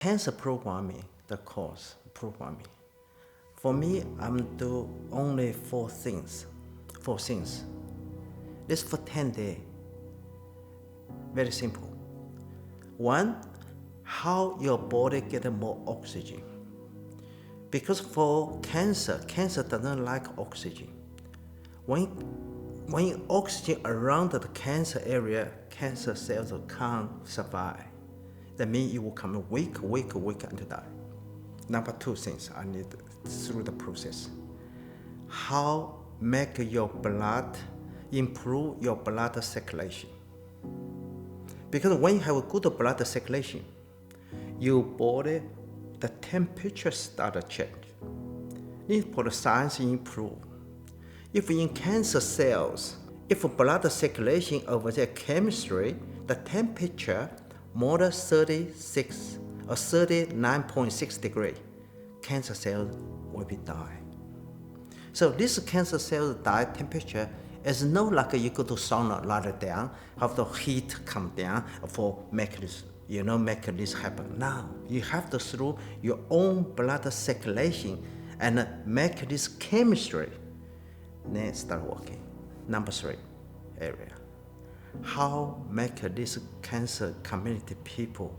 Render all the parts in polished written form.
Cancer programming, the course programming. For me, I'm do only four things. This for 10 days. Very simple. One, how your body get more oxygen. Because for cancer doesn't like oxygen. When oxygen around the cancer area, cancer cells can't survive. That means you will come weak and die. Number two things I need through the process. How make your blood, improve your blood circulation. Because when you have a good blood circulation, your body, the temperature start to change. This for the science improve. If in cancer cells, if blood circulation over their chemistry, the temperature more than 36 or 39.6 degrees, cancer cells will be die. So this cancer cell die temperature is not like you go to sauna, lie down, have the heat come down for make this happen. Now you have to through your own blood circulation and make this chemistry. Then start working. Number three area. How make this cancer community people,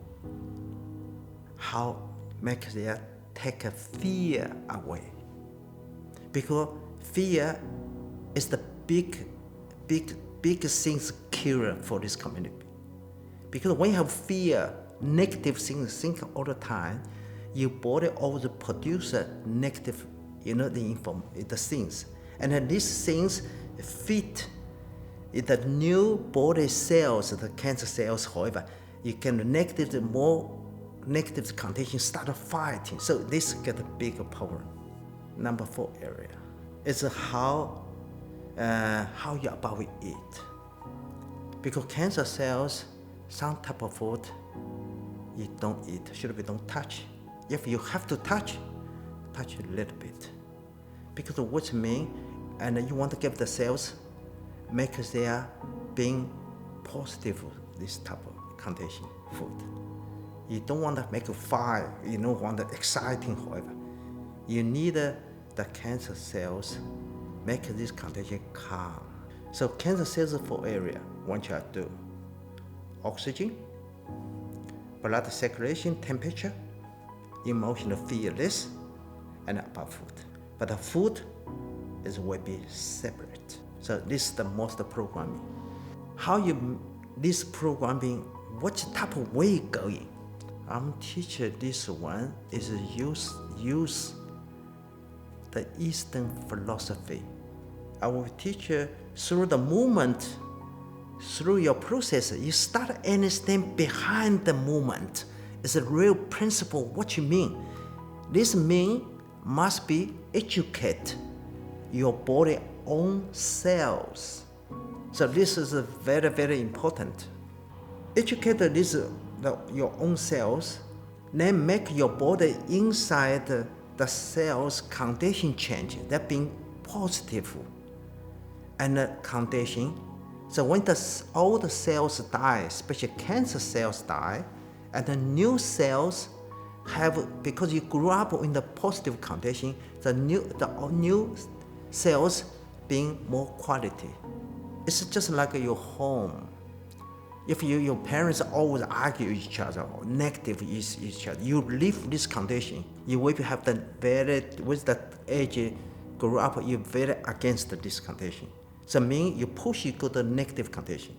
how make them take a fear away. Because fear is the big things killer for this community. Because when you have fear, negative things think all the time, your body always produces negative, the things. And then these things fit in the new body cells, the cancer cells, however, you can more negative conditions start fighting. So this get a bigger problem. Number four area is how you about eat. Because cancer cells, some type of food you don't eat, should be don't touch. If you have to touch a little bit. Because what mean, and you want to give the cells, make their being positive, this type of condition food. You don't want to make a fire, you don't want the exciting, however. You need the cancer cells make this condition calm. So cancer cells for area, what you have to do, oxygen, blood circulation, temperature, emotional fearless, and about food. But the food will be separate. So this is the most programming. How this programming, what type of way going? I'm teaching this one is use the Eastern philosophy. I will teach you through the movement, through your process, you start understand behind the movement. It's a real principle, what you mean. This mean must be educate your body own cells. So this is very, very important. Educate your own cells, then make your body inside the cells condition change, that being positive and condition. So when all the cells die, especially cancer cells die, and the new cells have, because you grew up in the positive condition, the new cells being more quality. It's just like your home. If your parents always argue with each other or negative each other, you live this condition, you will have with that age, grow up, you're very against this condition. So mean you push you to the negative condition.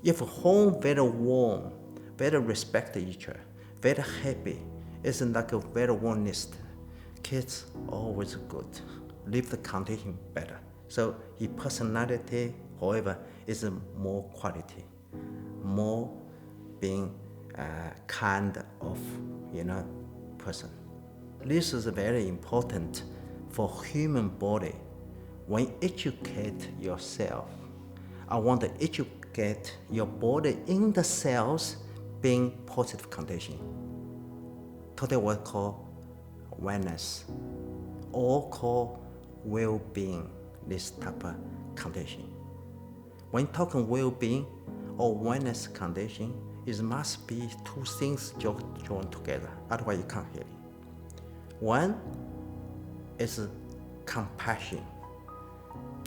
If home very warm, very respect each other, very happy, it's like a very warm nest. Kids always good, live the condition better. So your personality, however, is more quality, more being kind of person. This is very important for human body. When you educate yourself, I want to educate your body in the cells being positive condition. Today we call wellness or call well-being, this type of condition. When talking well-being or wellness condition, it must be two things joined together, otherwise you can't heal. One is compassion,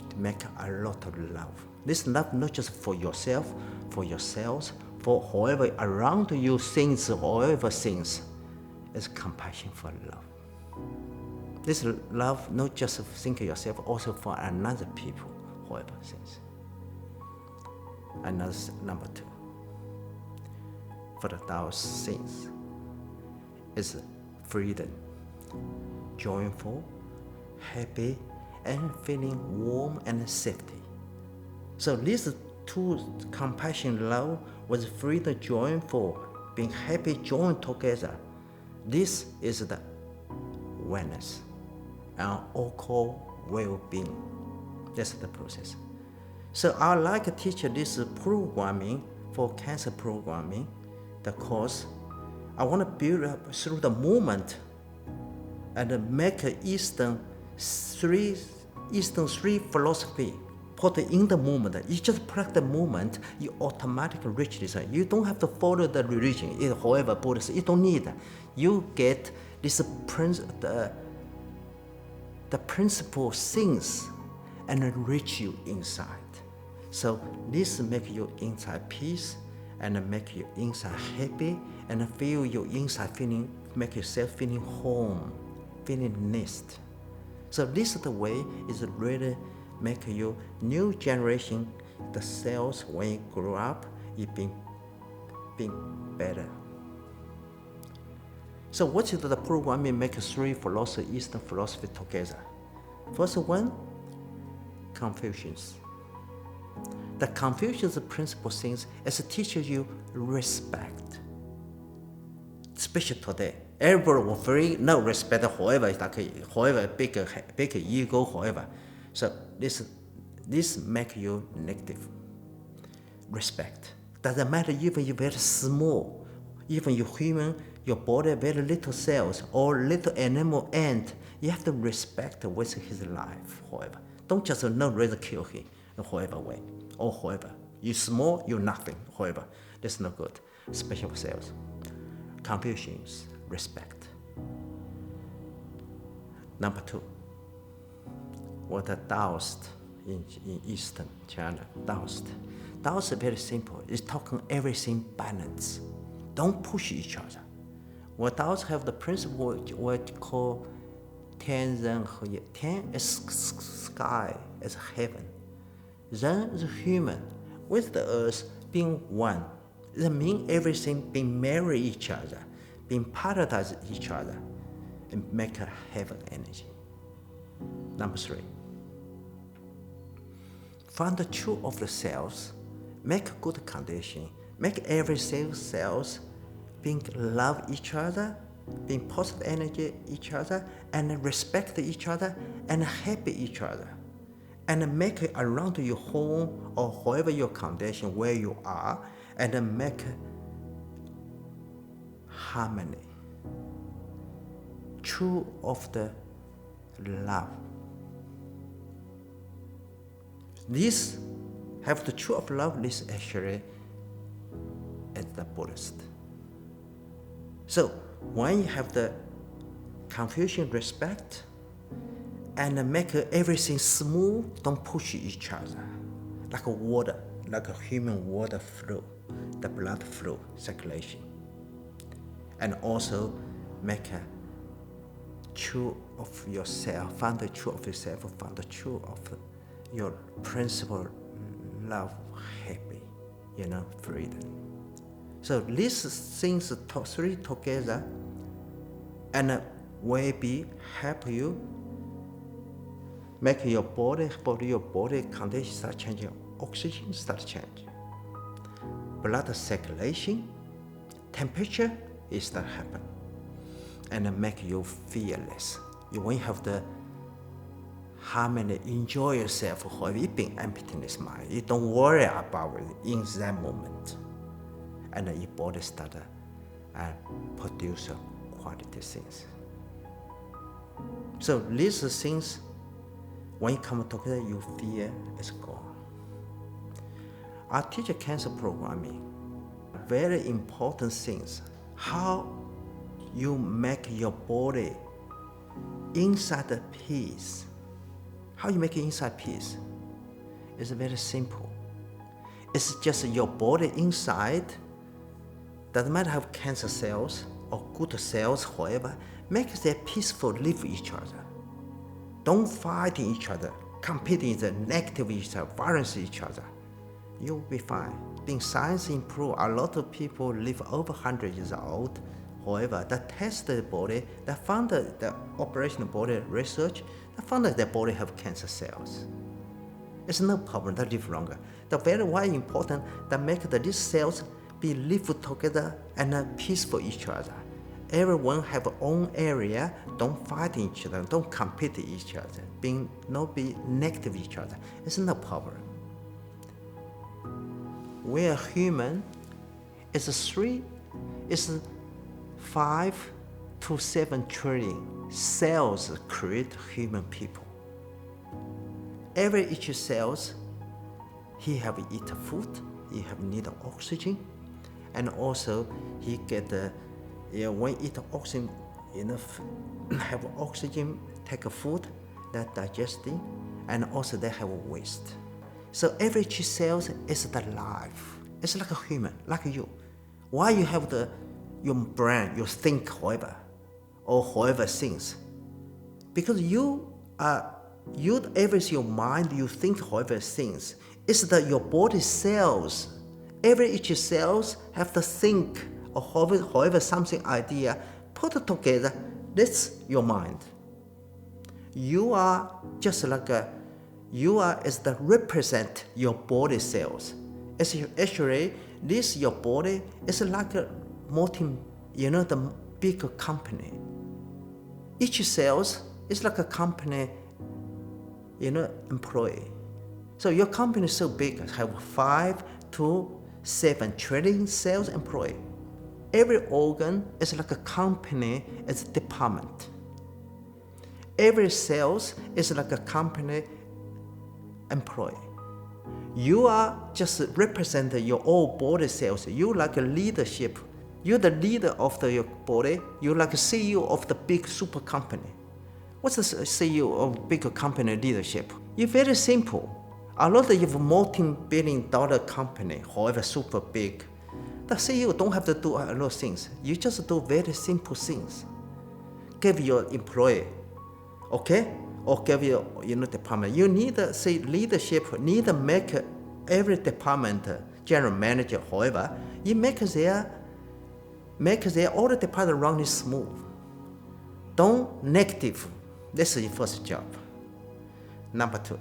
to make a lot of love. This love not just for yourself, for yourselves, for whoever around you thinks, whoever thinks, is compassion for love. This love not just think of yourself, also for another people, whoever thinks. Another number two, for the Taoist things, is freedom, joyful, happy, and feeling warm and safety. So these two, compassion, love, with freedom, joyful, being happy, joined together. This is the wellness and all well-being. That's the process. So I like to teach this programming for cancer programming, the course. I want to build up through the movement and make Eastern three philosophy put in the movement. You just practice the movement, you automatically reach this. You don't have to follow the religion, however Buddhist, you don't need. You get this the principle things and reach you inside. So this make you inside peace and make you inside happy and feel your inside feeling, make yourself feeling home, feeling nest. So this is the way is really make you new generation, the cells when you grow up, it being better. So what is the programming make three philosophy, Eastern philosophy together? First one, Confucius. The Confucius principle things is to teach you respect. Especially today, everybody will very no respect whoever, whoever big ego, whoever. So this make you negative. Respect. Doesn't matter even you're very small, even you're human, your body very little cells or little animal ant, you have to respect with his life, however. Don't just not really kill him in whatever way, or whoever. You small, you nothing, whoever. That's not good. Special cells. Confucius, respect. Number two, what the Taoist in Eastern China, Taoist. Taoist is very simple. It's talking everything balance. Don't push each other. What Taoist have the principle what call Tian Zhen Hua Yang. Tian is sky, is heaven. Zhen is human, with the earth being one. That means everything being marry each other, being paradise each other, and make a heaven energy. Number three, find the truth of the cells, make a good condition, make every cells being love each other, being positive energy each other, and respect each other, and happy each other. And make it around your home or wherever your condition, where you are, and make harmony. True of the love. This have the truth of love, this actually is the Buddhist. So when you have the Confucian respect and make everything smooth, don't push each other. Like a water, like a human water flow, the blood flow, circulation. And also make a truth of yourself, find the truth of yourself, find the truth of your principle, love, happy, freedom. So these things three together and will help you make your body condition start changing, oxygen start changing, blood circulation, temperature is start happen, and make you fearless. You won't have the harmony, enjoy yourself while you being emptiness mind. You don't worry about it in that moment. And your body start produce quality things. So these things, when you come together, you fear is gone. I teach cancer programming. very important things. How you make your body inside the peace. How you make it inside peace? It's very simple. It's just your body inside. Doesn't matter have cancer cells or good cells, however, make them peaceful, live with each other. Don't fight each other, competing the negative each other, violence each other. You'll be fine. Being science improve, a lot of people live over 100 years old. However, they test the body, they found the operational body research, they found that their body have cancer cells. It's no problem, they live longer. The very why important that make these cells be live together and peaceful each other. Everyone have own area, don't fight each other, don't compete each other, not be negative each other. It's no problem. We are human, it's 5 to 7 trillion cells create human people. Each cells, he have eat food, he have need oxygen, and also he get when eat oxygen, have oxygen, take food, that digesting, and also they have waste. So every cell is the life. It's like a human, like you. Why you have your brain, you think however, or however things? Because everything your mind, you think however things. It's that your body cells. Each cells have to think or however something idea put together. That's your mind. You are just like you are as the represent your body cells. Actually, this your body is like a the big company. Each cells is like a company, employee. So your company is so big, have 5 to 7 trillion cells employee. Every organ is like a company, it's a department. Every cells is like a company employee. You are just represent your own body cells. You like a leadership. You're the leader of your body. You're like a CEO of the big super company. What's the CEO of big company leadership? It's very simple. A lot of multi-billion-dollar company, however super big, the CEO don't have to do a lot of things. You just do very simple things. Give your employee, okay? Or give your department. You need leadership, need to make every department general manager, however, you make their all the department running smooth. Don't negative. This is your first job. Number 2,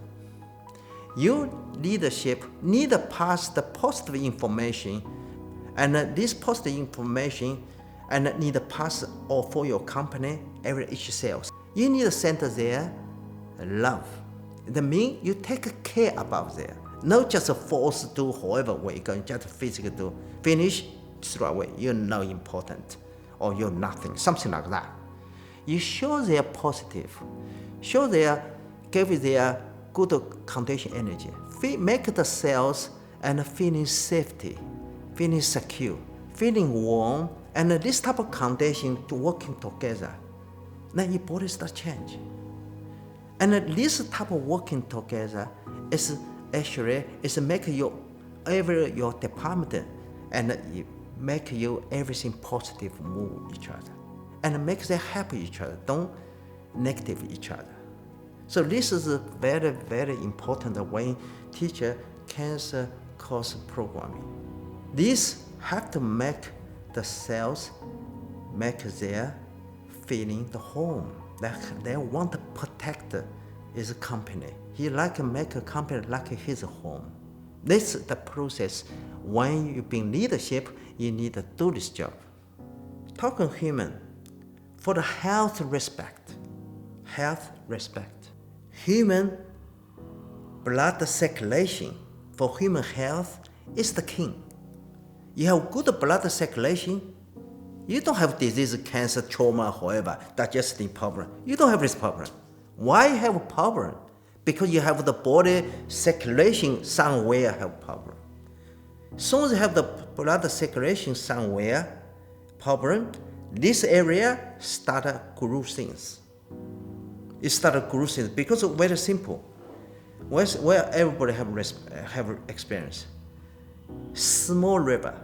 your leadership need to pass the positive information, and this positive information and need to pass all for your company, each sales. You need to send there love. That means you take care about there. Not just force do however way, you can just physically do. Finish, throw away. You're not important, or you're nothing, something like that. You show they are positive, show they are, give their good condition energy, make the cells and feeling safety, feeling secure, feeling warm, and this type of condition to working together. Then your body start change. And this type of working together is actually make your department and make you everything positive move each other, and make them happy each other, don't negative each other. So this is a very, very important when teacher cancer course programming. This have to make the cells make their feeling the home. They want to protect his company. He like to make a company like his home. This is the process. When you bring leadership, you need to do this job. Talking human, for the health respect. Human blood circulation for human health is the king. You have good blood circulation, you don't have disease, cancer, trauma, however, digestive problem. You don't have this problem. Why you have a problem? Because you have the body circulation somewhere have problem. Soon as you have the blood circulation somewhere, problem, this area started grow things. It started grow things because it's very simple. Where everybody have experience. Small river,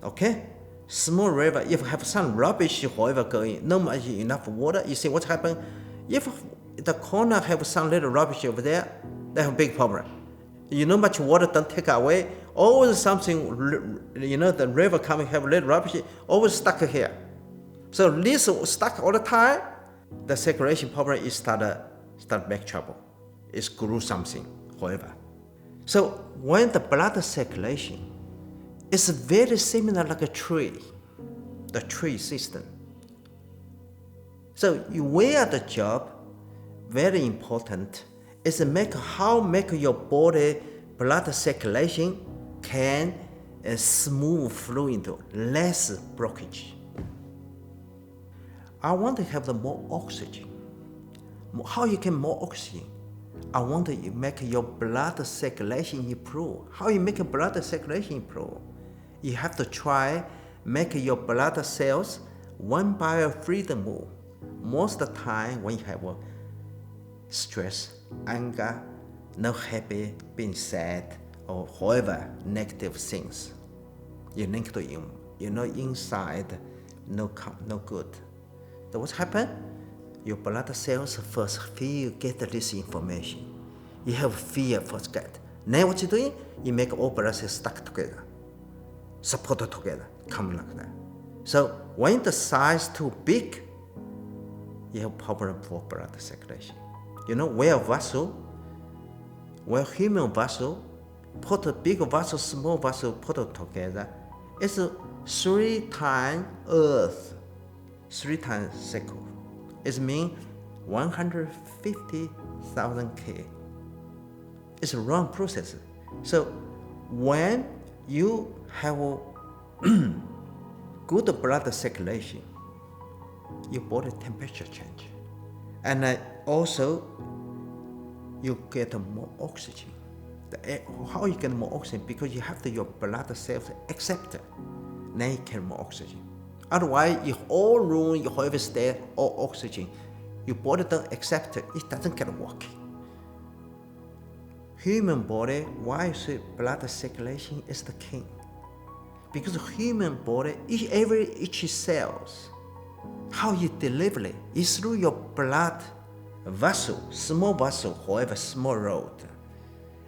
okay? Small river, if you have some rubbish, however, going, no much enough water, you see what happened? If the corner have some little rubbish over there, they have a big problem. You know much water don't take away, always something, the river coming have little rubbish, always stuck here. So this stuck all the time, the circulation problem is start make trouble. It's grew something, however. So when the blood circulation is very similar like a tree, the tree system. So where the job, very important, is make your body blood circulation can smooth flow into less blockage. I want to have the more oxygen. How you get more oxygen? I want to make your blood circulation improve. How you make your blood circulation improve? You have to try make your blood cells one by a freedom move. Most of the time when you have stress, anger, no happy, being sad, or however negative things, you link to inside no good. So what happened? Your blood cells first get this information. You have fear first get. Then what you doing? You make all blood cells stuck together, supported together, come like that. So when the size too big, you have problem for blood circulation. Where human vessel, put a big vessel, small vessel, put it together, it's 3 times Earth, 3 times circle. It means 150,000 K. It's a wrong process. So when you have good blood circulation, your body temperature change. And also, you get more oxygen. How you get more oxygen? Because you have your blood cells accept it. Then you get more oxygen. Otherwise, you all room, you always stay all oxygen. Your body don't accept it, it doesn't get working. Human body, why is blood circulation is the king? Because human body, each cells, how you deliver it is through your blood vessel, small vessel, however small road,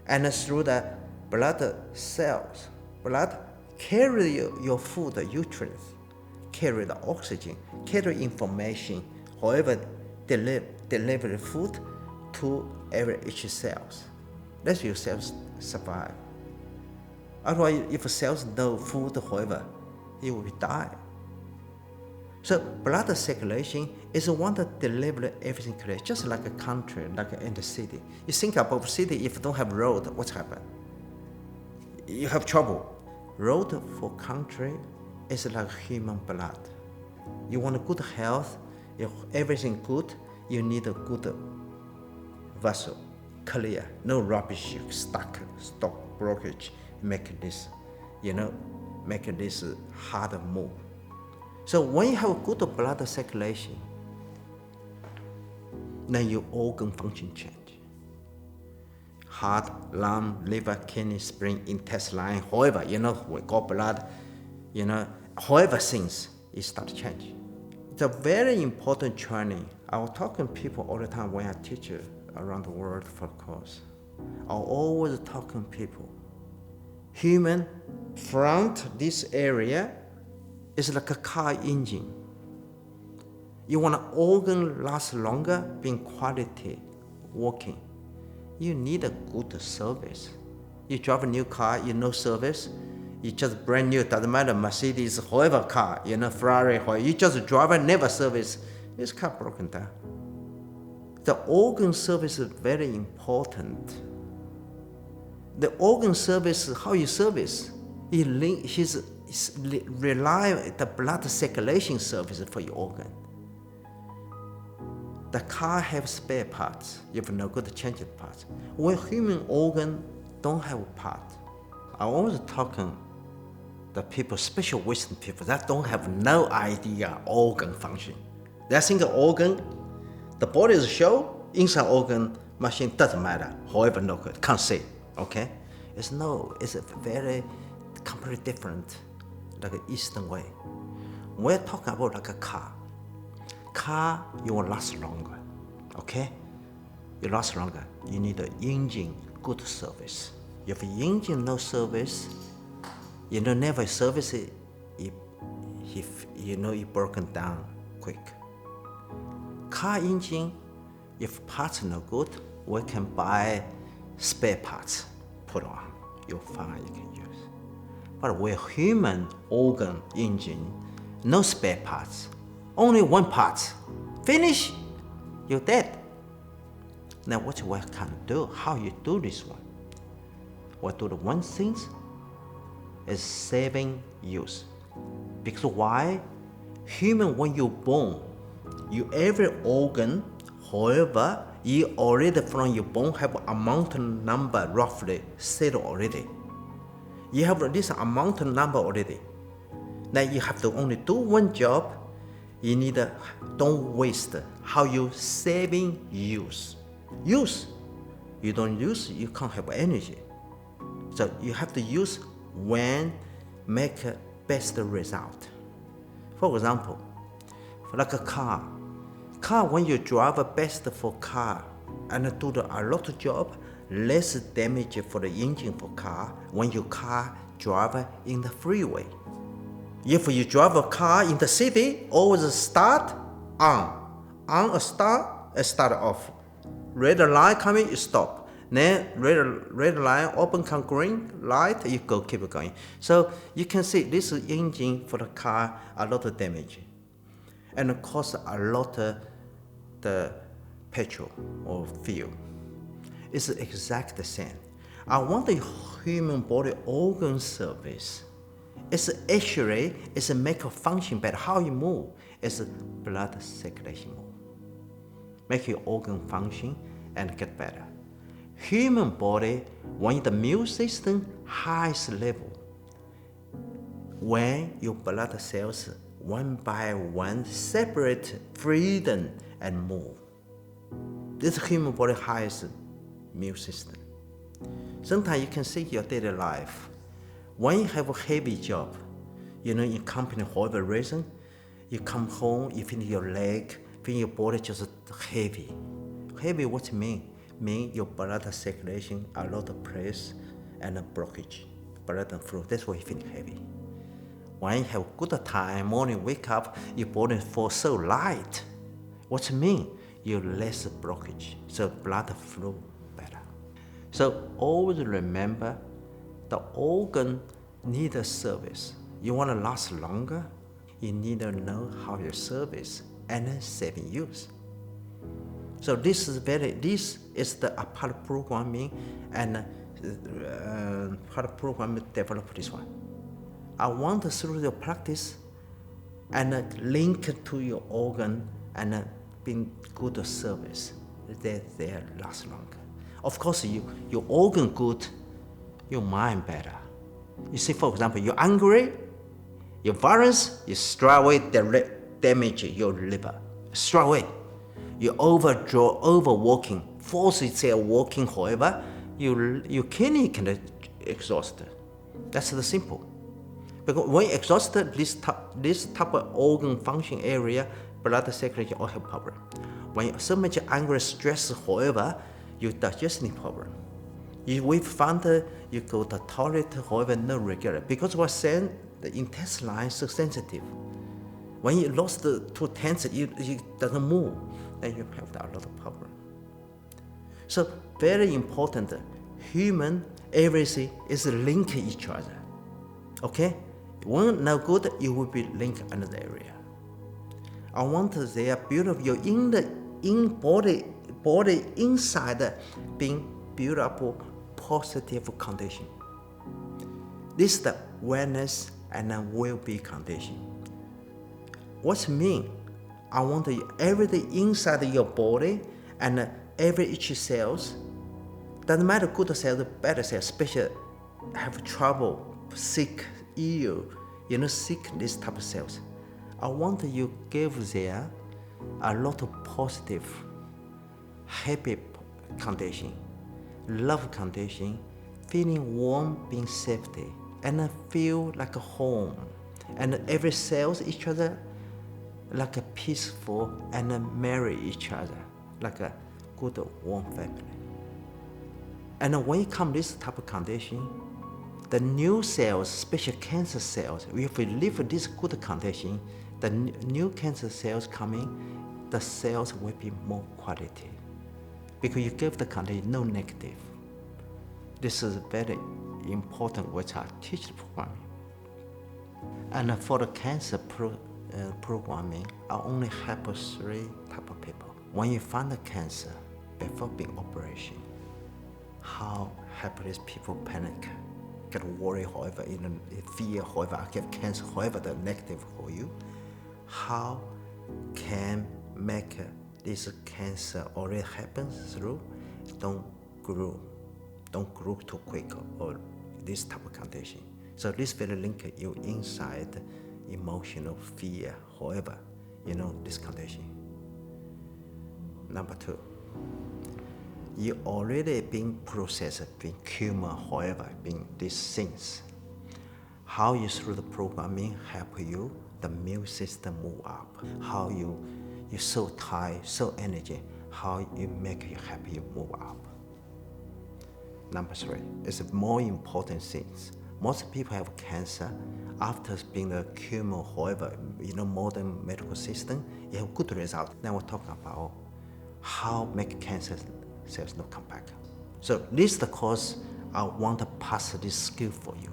and through the blood cells. Blood carry your food, nutrients, carry the oxygen, carry information, however deliver food to each cells. Let your cells survive. Otherwise, if cells no food, however, it will die. So blood circulation is one that delivers everything clear, just like a country, like in the city. You think about city, if you don't have road, what's happened? You have trouble. Road for country is like human blood. You want a good health, if everything good, you need a good vessel, clear, no rubbish, stuck, stop, blockage, make this hard move. So when you have good blood circulation, then your organ function change. Heart, lung, liver, kidney, spleen, intestine, however, we got blood, however things, it start to change. It's a very important training. I was talking to people all the time when I teach around the world for course. I always talking to people. Human front this area is like a car engine. You want an organ last longer, being quality, working. You need a good service. You drive a new car, no service. You just brand new, doesn't matter, Mercedes, however car, Ferrari, you just drive and never service. This car broken down. The organ service is very important. The organ service, how you service, rely on the blood circulation service for your organ. The car have spare parts. If no good, change the parts. When human organ don't have parts, I always talking the people, especially Western people, that don't have no idea organ function. They think organ, the body is show, inside organ machine doesn't matter. However, no good, can't see. Okay, it's a very completely different, like an Eastern way. We're talking about like a car. Car, you will last longer. Okay, you last longer. You need an engine, good service. If engine no service, you know, never service it, if you know it broken down quick. Car engine, if parts no good, we can buy spare parts, put on, you'll find you can use. But with human organ engine, no spare parts, only one part, finish, you're dead. Now what we can do, how you do this one? We do the one thing is saving use. Because why? Human, when you're born, you every organ, however, you already from your bone have amount number roughly set already. You have this amount number already. Now you have to only do one job. You need don't waste. How you saving use? Use. You don't use, you can't have energy. So you have to use when make a best result. For example, like a car. Car, when you drive a best for car and do a lot of job, less damage for the engine for car when your car drive in the freeway. If you drive a car in the city, always start on a start off. Red line coming, you stop. Then red line open, come green light, you go keep it going. So you can see this engine for the car a lot of damage, and it costs a lot of the petrol or fuel. It's exact the same. I want the human body organ service. It's actually it's a make a function better. How you move is blood circulation move. Make your organ function and get better. Human body, when the immune system highest level, when your blood cells one by one separate, freedom and move. This human body highest immune system. Sometimes you can see your daily life. When you have a heavy job, you know, in company, whatever reason, you come home, you feel your leg, feel your body just heavy. Heavy, what it mean? Mean your blood circulation, a lot of press and a blockage, blood and fluid. That's why you feel heavy. When you have good time, morning wake up, your body feels so light. What it mean? You less blockage, so blood flow better. So always remember, the organ need a service. You want to last longer, you need to know how you service and saving use. So this is the part programming, and part programming develop this one. I want through the practice and link to your organ and being good service, they last longer. Of course, your organ good, your mind better. You see, for example, you're angry, your violence, you straight away damage your liver. Straight away. You overworking, force itself working, however, your kidney can exhaust. That's the simple. Because when exhausted, this type of organ function area, blood circulation all have problem. When you so much anger, stress, however, you digestion problem. We found you go to the toilet, however, no regular. Because we're saying the intestine is so sensitive. When you lost the too tense, it doesn't move, then you have a lot of problem. So very important, human, everything is linked each other. Okay? When no good, you will be linked another area. I want their build up your body inside being built up positive condition. This is the wellness and well-being condition. What's mean? I want everything inside your body and every each cells. Doesn't matter good cells, bad cells, especially have trouble, sick, ill, sick this type of cells. I want you give there a lot of positive, happy condition, love condition, feeling warm, being safety, and feel like a home. And every cells each other like a peaceful and marry each other, like a good warm family. And when it comes this type of condition, the new cells, especially cancer cells, if we live this good condition, the new cancer cells coming, the cells will be more quality. Because you give the condition no negative. This is very important which I teach the programming. And for the cancer programming, I only help 3 type of people. When you find the cancer before being operation, how help these people panic, get worried, however, fear, however, I get cancer, however the negative for you, how can make this cancer already happens through, don't grow too quick or this type of condition. So this will link you inside emotional fear, however, this condition. Number 2, you already been processed, been tumor, however, been these things. How you through the programming help you, the immune system move up. How you're so tired, so energy, how you make you happy, you move up. Number 3 is more important things. Most people have cancer after being a chemo, however, modern medical system, you have good result. Then we'll talk about how make cancer cells not come back. So this is the course I want to pass this skill for you.